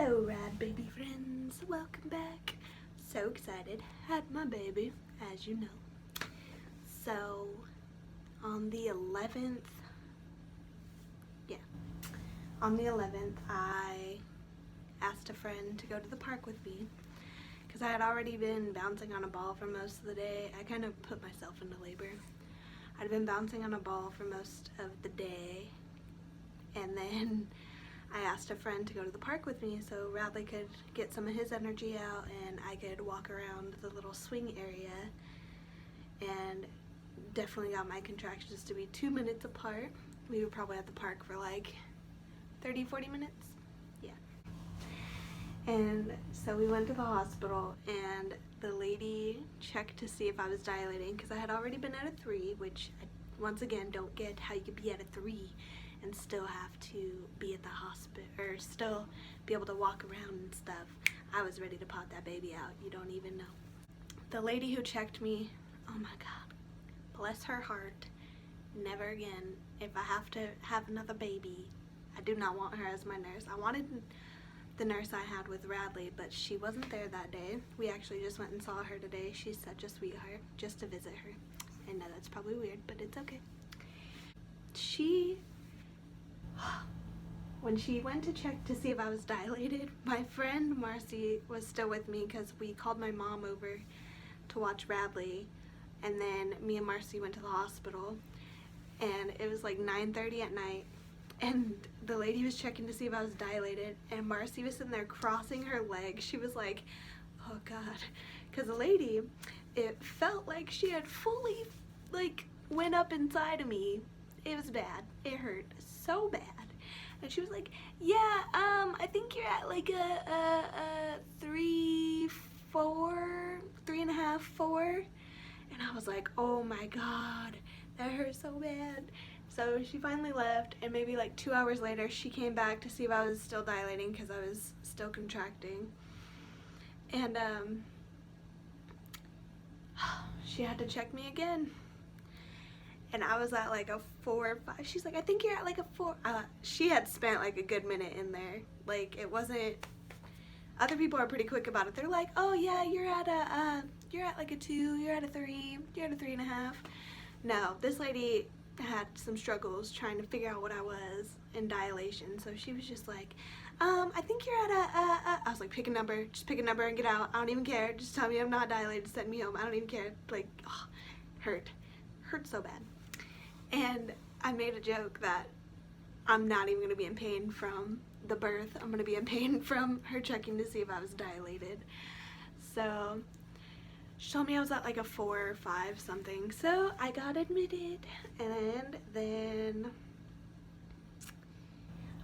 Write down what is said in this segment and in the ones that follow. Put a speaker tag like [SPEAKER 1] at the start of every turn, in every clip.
[SPEAKER 1] Hello rad baby friends, welcome back. So excited, had my baby, as you know. So on the 11th, I asked a friend to go to the park with me because I had already been bouncing on a ball for most of the day. I kind of put myself into labor. I'd been bouncing on a ball for most of the day, and then I asked a friend to go to the park with me so Radley could get some of his energy out and I could walk around the little swing area, and definitely got my contractions to be 2 minutes apart. We were probably at the park for like 30-40 minutes. Yeah. And so we went to the hospital and the lady checked to see if I was dilating because I had already been at a 3, which I, once again, don't get how you could be at a 3 and still have to be at the hospital or still be able to walk around and stuff. I was ready to pop that baby out. You don't even know. The lady who checked me, oh my God, bless her heart, never again. If I have to have another baby, I do not want her as my nurse. I wanted the nurse I had with Radley, but she wasn't there that day. We actually just went and saw her today. She's such a sweetheart, just to visit her. I know that's probably weird, but it's okay. When she went to check to see if I was dilated, my friend Marcy was still with me because we called my mom over to watch Radley, and then me and Marcy went to the hospital, and it was like 9:30 at night, and the lady was checking to see if I was dilated, and Marcy was sitting there crossing her legs. She was like, oh God, because the lady, it felt like she had fully like went up inside of me. It was bad. It hurt so bad. And she was like, yeah, I think you're at like a 3, 4, 3.5, 4. And I was like, oh my God, that hurt so bad. So she finally left, and maybe like 2 hours later, she came back to see if I was still dilating because I was still contracting. And she had to check me again. And I was at like a 4 or 5. She's like, I think you're at like a 4. She had spent like a good minute in there. Like, it wasn't, other people are pretty quick about it. They're like, oh yeah, you're at like a 2, you're at a 3, you're at a 3.5. No, this lady had some struggles trying to figure out what I was in dilation. So she was just like, I think you're at I was like, pick a number, just pick a number and get out. I don't even care. Just tell me I'm not dilated, send me home. I don't even care. Like, oh, hurt so bad. And I made a joke that I'm not even going to be in pain from the birth. I'm going to be in pain from her checking to see if I was dilated. So she told me I was at like a 4 or 5 something. So I got admitted, and then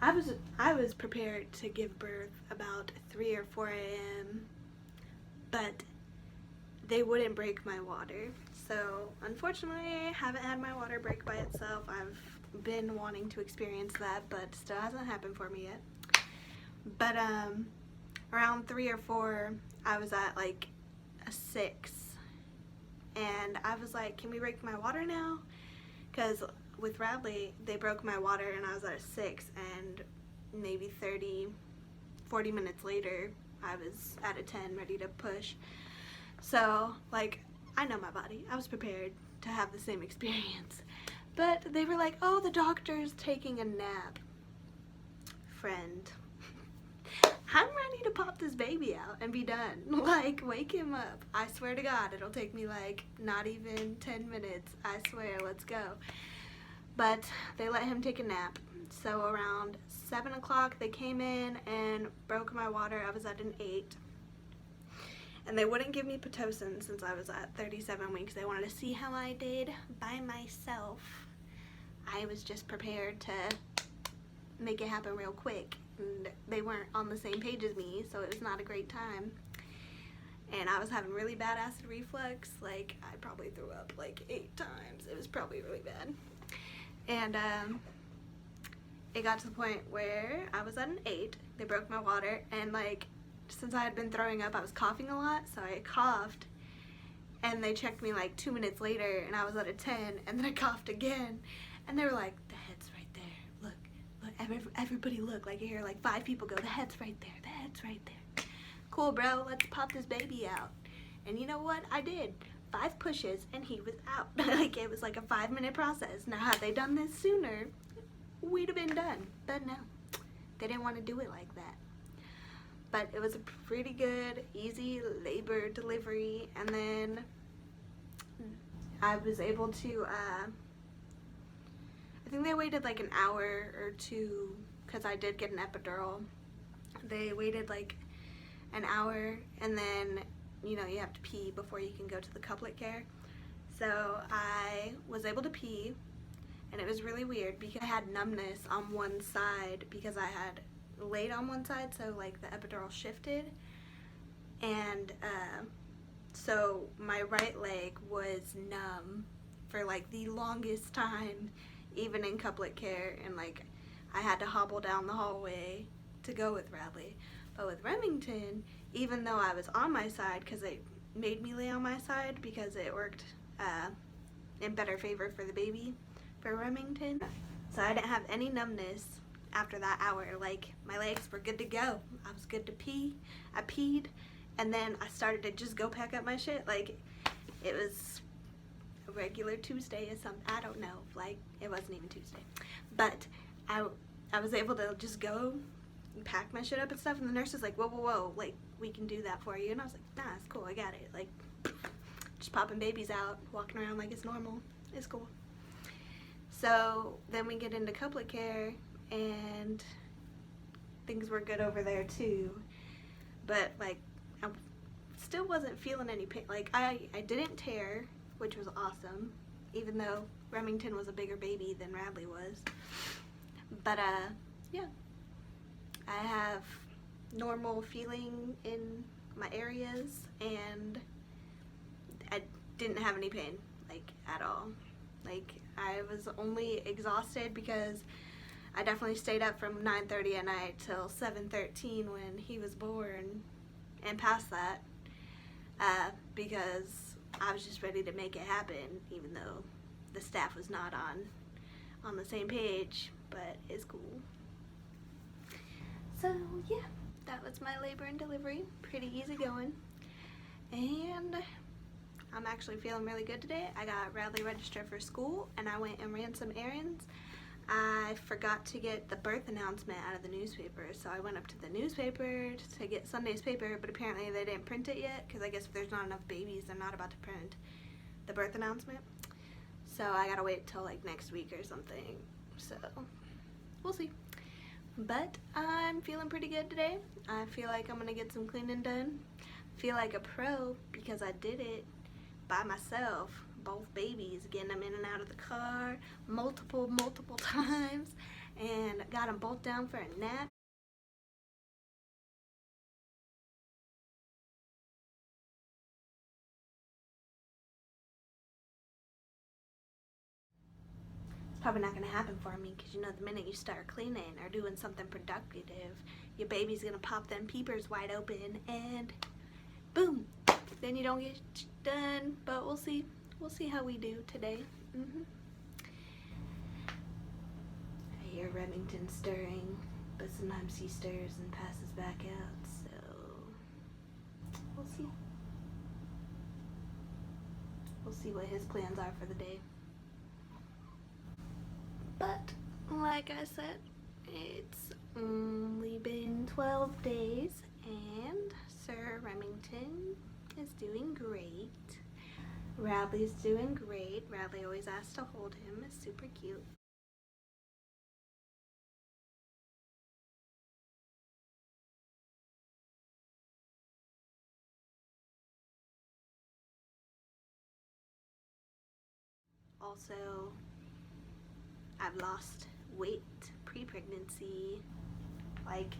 [SPEAKER 1] I was prepared to give birth about 3 or 4 a.m. but they wouldn't break my water. So unfortunately, I haven't had my water break by itself. I've been wanting to experience that, but still hasn't happened for me yet. But around 3 or 4, I was at like a 6, and I was like, can we break my water now? Because with Radley, they broke my water and I was at a 6, and maybe 30-40 minutes later, I was at a 10 ready to push. So, like, I know my body. I was prepared to have the same experience. But they were like, oh, the doctor's taking a nap. Friend, I'm ready to pop this baby out and be done. Like, wake him up. I swear to God, it'll take me like not even 10 minutes. I swear, let's go. But they let him take a nap. So around 7 o'clock, they came in and broke my water. I was at an 8. And they wouldn't give me Pitocin since I was at 37 weeks. They wanted to see how I did by myself. I was just prepared to make it happen real quick. And they weren't on the same page as me, so it was not a great time. And I was having really bad acid reflux. Like, I probably threw up like 8 times. It was probably really bad. And it got to the point where I was at an 8. They broke my water, and like, since I had been throwing up, I was coughing a lot, so I coughed, and they checked me like 2 minutes later, and I was at a 10, and then I coughed again, and they were like, the head's right there, look, everybody look. Like, you hear like 5 people go, the head's right there, the head's right there. Cool, bro, let's pop this baby out. And you know what? I did. 5 pushes and he was out. Like, it was like a 5-minute process. Now, had they done this sooner, we'd have been done. But no, they didn't want to do it like that. But it was a pretty good, easy labor delivery. And then I was able to, I think they waited like an hour or 2 because I did get an epidural. They waited like an hour, and then, you know, you have to pee before you can go to the couplet care. So I was able to pee, and it was really weird because I had numbness on one side because I had laid on one side, so like the epidural shifted, and so my right leg was numb for like the longest time, even in couplet care, and like I had to hobble down the hallway to go with Radley. But with Remington, even though I was on my side, because it made me lay on my side because it worked in better favor for the baby, for Remington, so I didn't have any numbness after that hour. Like, my legs were good to go. I was good to pee. I peed, and then I started to just go pack up my shit. Like, it was a regular Tuesday or something. I don't know. Like, it wasn't even Tuesday. But I was able to just go and pack my shit up and stuff, and the nurse was like, whoa, whoa, whoa, like, we can do that for you. And I was like, nah, it's cool, I got it. Like, just popping babies out, walking around like it's normal. It's cool. So then we get into couplet care, and things were good over there too. But like, I still wasn't feeling any pain. Like, I didn't tear, which was awesome, even though Remington was a bigger baby than Radley was. But yeah, I have normal feeling in my areas, and I didn't have any pain, like, at all. Like, I was only exhausted because I definitely stayed up from 9:30 at night till 7:13 when he was born, and past that, because I was just ready to make it happen, even though the staff was not on the same page, but it's cool. So yeah, that was my labor and delivery. Pretty easy going, and I'm actually feeling really good today. I got Radley registered for school, and I went and ran some errands. I forgot to get the birth announcement out of the newspaper, so I went up to the newspaper to get Sunday's paper, but apparently they didn't print it yet, because I guess if there's not enough babies, they're not about to print the birth announcement. So I gotta wait till like next week or something, so we'll see. But I'm feeling pretty good today. I feel like I'm gonna get some cleaning done. Feel like a pro because I did it by myself. Both babies, getting them in and out of the car multiple times, and got them both down for a nap. It's probably not gonna happen for me because, you know, the minute you start cleaning or doing something productive, your baby's gonna pop them peepers wide open and boom, then you don't get done. But we'll see. We'll see how we do today. I hear Remington stirring, but sometimes he stirs and passes back out, so we'll see. We'll see what his plans are for the day. But, like I said, it's only been 12 days, and Sir Remington is doing great. Radley's doing great. Radley always asks to hold him. It's super cute. Also, I've lost weight pre-pregnancy, like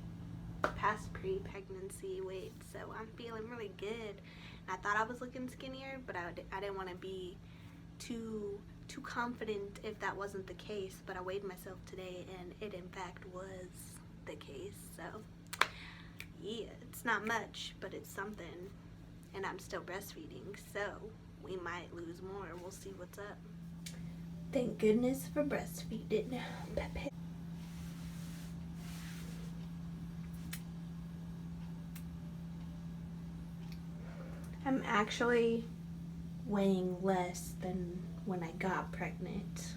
[SPEAKER 1] past pre-pregnancy weight, so I'm feeling really good. I thought I was looking skinnier, but I didn't want to be too confident if that wasn't the case, but I weighed myself today, and it in fact was the case. So yeah, it's not much, but it's something, and I'm still breastfeeding, so we might lose more. We'll see what's up. Thank goodness for breastfeeding. I'm actually weighing less than when I got pregnant.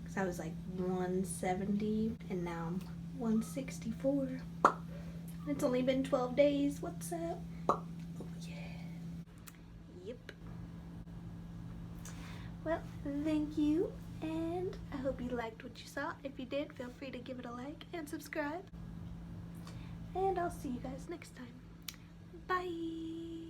[SPEAKER 1] Because I was like 170 and now I'm 164. It's only been 12 days. What's up? Oh, yeah. Yep. Well, thank you. And I hope you liked what you saw. If you did, feel free to give it a like and subscribe. And I'll see you guys next time. Bye.